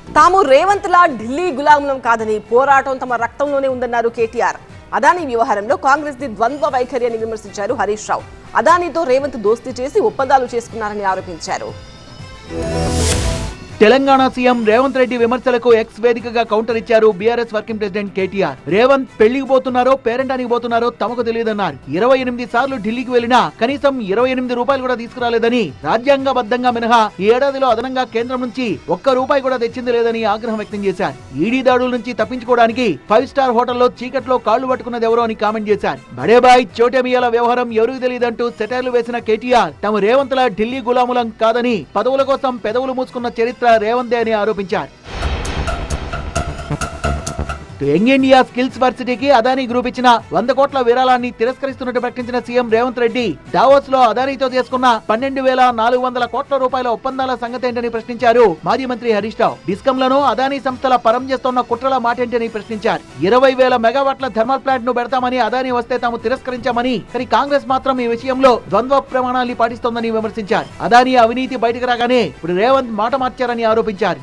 తాము రేవంత్ లా ఢిల్లీ గులాములం కాదని పోరాటం తమ రక్తంలోనే ఉందన్నారు కేటీఆర్. అదానీ వ్యవహారంలో కాంగ్రెస్ ది ద్వంద్వ వైఖరి అని విమర్శించారు హరీష్ రావు. అదానీతో రేవంత్ దోస్తీ చేసి ఒప్పందాలు చేసుకున్నారని ఆరోపించారు. తెలంగాణ సీఎం రేవంత్ రెడ్డి విమర్శలకు ఎక్స్ వేదికగా కౌంటర్ ఇచ్చారు BRS working president KTR. Revanth పెళ్లికి పోతున్నారో పేరెంటానికి పోతున్నారో తమకు తెలియదన్నారు. 28 సార్లు ఢిల్లీకి వెళ్లినా కనీసం 28 రూపాయలు కూడా తీసుకురాలేదని, రాజ్యాంగబద్ధంగా మినహా ఈ ఏడాదిలో అదనంగా కేంద్రం నుంచి ఒక్క రూపాయి కూడా తెచ్చింది లేదని ఆగ్రహం వ్యక్తం చేశారు. ఈడీ దాడుల నుంచి తప్పించుకోవడానికి 5 స్టార్ హోటల్లో చీకట్లో కాళ్లు పట్టుకున్నది ఎవరో అని కామెంట్ చేశారు. బడేబాయ్ చోటేమియాల వ్యవహారం ఎవరికి తెలియదంటూ సెటైర్లు వేసిన కేటీఆర్ తాము రేవంత్ లా ఢిల్లీ గులాములం కాదని, పదవుల కోసం పెదవులు మూసుకున్న చరిత్ర రేవంతే అని ఆరోపించారు. యంగ్ ఇండియా స్కిల్స్ వర్సిటీకి అదానీ గ్రూప్ ఇచ్చిన 100 కోట్ల విరాళాన్ని తిరస్కరిస్తున్నట్టు ప్రకటించిన సీఎం రేవంత్ రెడ్డి దావోస్ లో అదానీతో చేసుకున్న 12,400 కోట్ల రూపాయల ఒప్పందాల సంగతేంటని ప్రశ్నించారు మాజీ మంత్రి హరీష్ రావు. డిస్కంలను అదానీ సంస్థల పరం చేస్తున్న కుట్రల మాటేంటని ప్రశ్నించారు. 20,000 మెగావాట్ల థర్మల్ ప్లాంట్ ను పెడతామని అదానీ వస్తే తాము తిరస్కరించామని, కానీ కాంగ్రెస్ మాత్రం ఈ విషయంలో ద్వంద్వ ప్రమాణాన్ని పాటిస్తోందని విమర్శించారు. అదానీ అవినీతి బయటకు రాగానే ఇప్పుడు రేవంత్ మాట మార్చారని ఆరోపించారు.